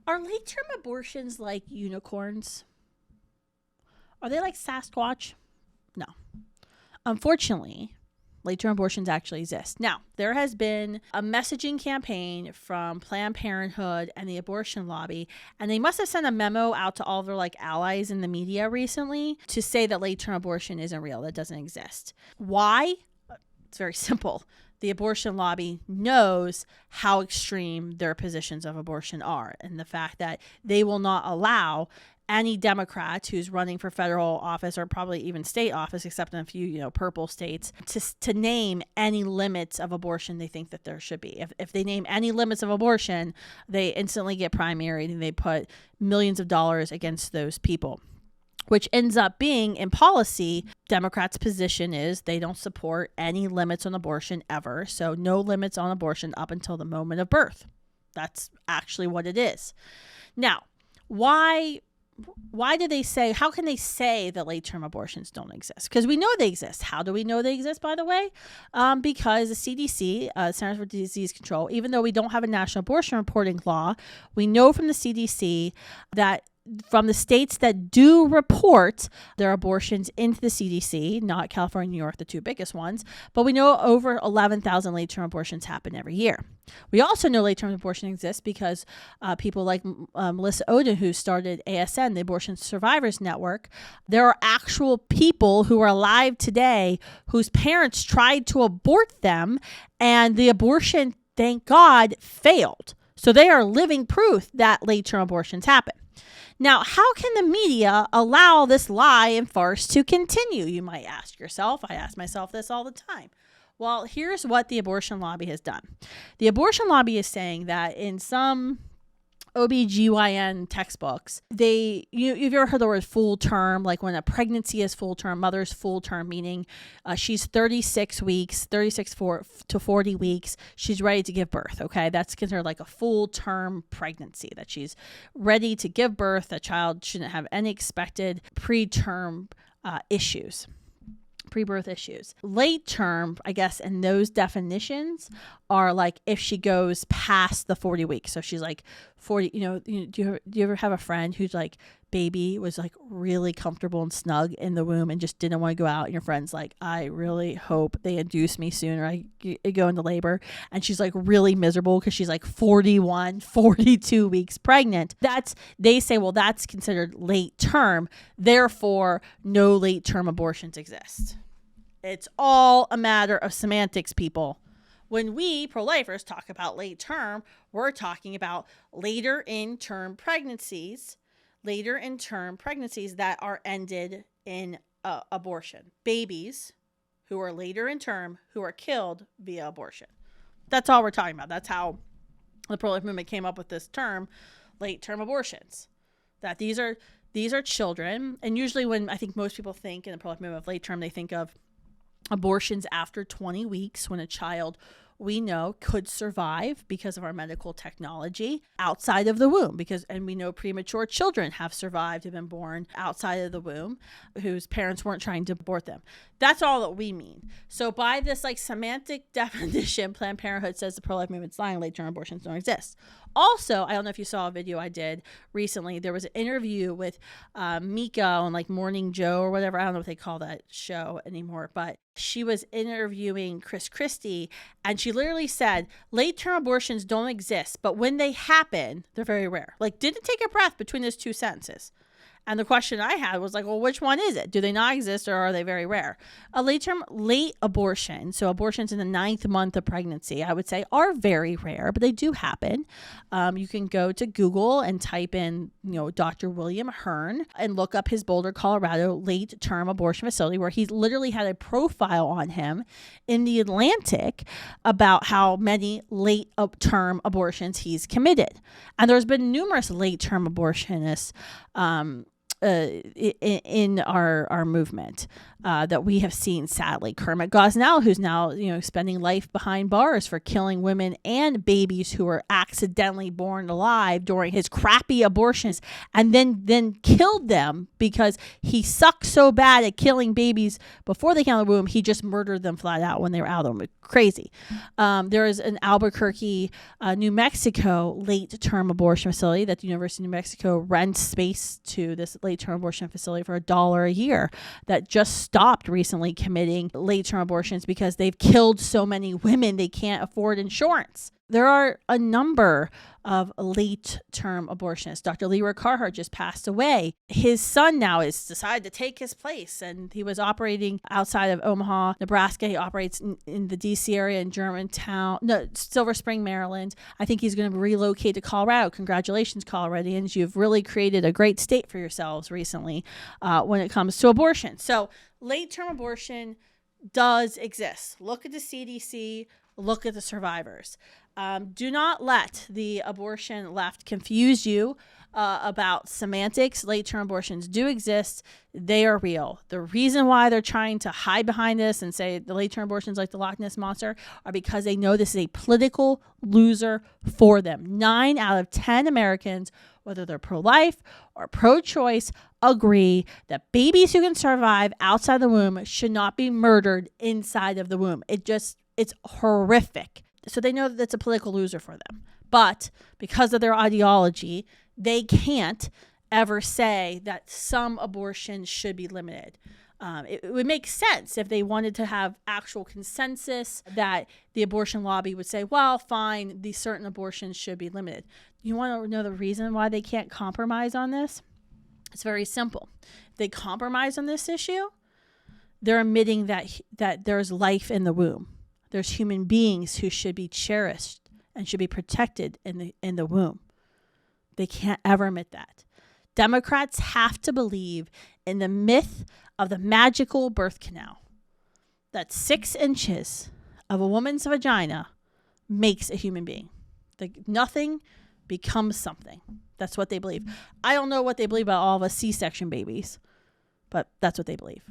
Are late-term abortions like unicorns? Are they like Sasquatch? No. Unfortunately, late-term abortions actually exist. Now, there has been a messaging campaign from Planned Parenthood and the abortion lobby, and they must have sent a memo out to all their allies in the media recently to say that late-term abortion isn't real, that doesn't exist. Why? It's very simple. The abortion lobby knows how extreme their positions of abortion are, and the fact that they will not allow any Democrat who's running for federal office or probably even state office, except in a few, purple states, to name any limits of abortion they think that there should be. If they name any limits of abortion, they instantly get primaried and they put millions of dollars against those people, which ends up being, in policy, Democrats' position is they don't support any limits on abortion ever. So no limits on abortion up until the moment of birth. That's actually what it is. Now, why do they say, how can they say that late-term abortions don't exist? Because we know they exist. How do we know they exist, by the way? Because the CDC, Centers for Disease Control, even though we don't have a national abortion reporting law, we know from the CDC that from the states that do report their abortions into the CDC, not California and New York, the two biggest ones, but we know over 11,000 late-term abortions happen every year. We also know late-term abortion exists because people like Melissa Ohden, who started ASN, the Abortion Survivors Network, there are actual people who are alive today whose parents tried to abort them, and the abortion, thank God, failed. So they are living proof that late-term abortions happen. Now, how can the media allow this lie and farce to continue, you might ask yourself. I ask myself this all the time. Well, here's what the abortion lobby has done. The abortion lobby is saying that in some OBGYN textbooks, you've ever heard the word full term, like when a pregnancy is full term, mother's full term, meaning she's 36 to 40 weeks, she's ready to give birth, okay? That's considered like a full term pregnancy, that she's ready to give birth. The child shouldn't have any expected preterm issues. Pre-birth issues. Late term, I guess, in those definitions are like if she goes past the 40 weeks. So she's like 40, do you ever have a friend who's like baby was like really comfortable and snug in the womb and just didn't want to go out, and your friend's like, I really hope they induce me soon or I go into labor, and she's like really miserable because she's like 41, 42 weeks pregnant. They say, well, that's considered late term, therefore no late term abortions exist. It's all a matter of semantics, people. When we pro-lifers talk about late term, we're talking about later in term pregnancies that are ended in abortion. Babies who are later in term who are killed via abortion. That's all we're talking about. That's how the pro-life movement came up with this term, late term abortions. That these are children, and usually when I think most people think in the pro-life movement of late term, they think of abortions after 20 weeks when a child we know could survive because of our medical technology outside of the womb, and we know premature children have survived, have been born outside of the womb whose parents weren't trying to abort them. That's all that we mean. So by this semantic definition, Planned Parenthood says the pro-life movement's lying, late-term abortions don't exist. Also, I don't know if you saw a video I did recently. There was an interview with Mika on Morning Joe or whatever. I don't know what they call that show anymore, but she was interviewing Chris Christie, and she literally said, late-term abortions don't exist, but when they happen, they're very rare. Didn't take a breath between those two sentences. And the question I had was well, which one is it? Do they not exist or are they very rare? A late abortion, so abortions in the 9th month of pregnancy, I would say are very rare, but they do happen. You can go to Google and type in, Dr. William Hearn and look up his Boulder, Colorado late-term abortion facility, where he literally had a profile on him in the Atlantic about how many late-term abortions he's committed. And there's been numerous late-term abortionists in our movement that we have seen, sadly. Kermit Gosnell, who's now spending life behind bars for killing women and babies who were accidentally born alive during his crappy abortions, and then killed them because he sucked so bad at killing babies before they came out of the womb. He just murdered them flat out when they were out of the womb. Crazy. There is an Albuquerque, New Mexico late-term abortion facility that the University of New Mexico rents space to this late-term abortion facility for $1 a year that just stopped recently committing late-term abortions because they've killed so many women they can't afford insurance. There are a number of late-term abortionists. Dr. Leroy Carhart just passed away. His son now has decided to take his place, and he was operating outside of Omaha, Nebraska. He operates in the D.C. area in Silver Spring, Maryland. I think he's going to relocate to Colorado. Congratulations, Coloradans. You've really created a great state for yourselves recently when it comes to abortion. So late-term abortion does exist. Look at the CDC. Look at the survivors. Do not let the abortion left confuse you about semantics. Late-term abortions do exist. They are real. The reason why they're trying to hide behind this and say the late-term abortions like the Loch Ness Monster are because they know this is a political loser for them. 9 out of 10 Americans, whether they're pro-life or pro-choice, agree that babies who can survive outside the womb should not be murdered inside of the womb. It's horrific. So they know that it's a political loser for them. But because of their ideology, they can't ever say that some abortions should be limited. It would make sense if they wanted to have actual consensus that the abortion lobby would say, well, fine, these certain abortions should be limited. You want to know the reason why they can't compromise on this? It's very simple. If they compromise on this issue, they're admitting that there's life in the womb. There's human beings who should be cherished and should be protected in the womb. They can't ever admit that. Democrats have to believe in the myth of the magical birth canal, that 6 inches of a woman's vagina makes a human being. Nothing becomes something. That's what they believe. I don't know what they believe about all of us C-section babies, but that's what they believe.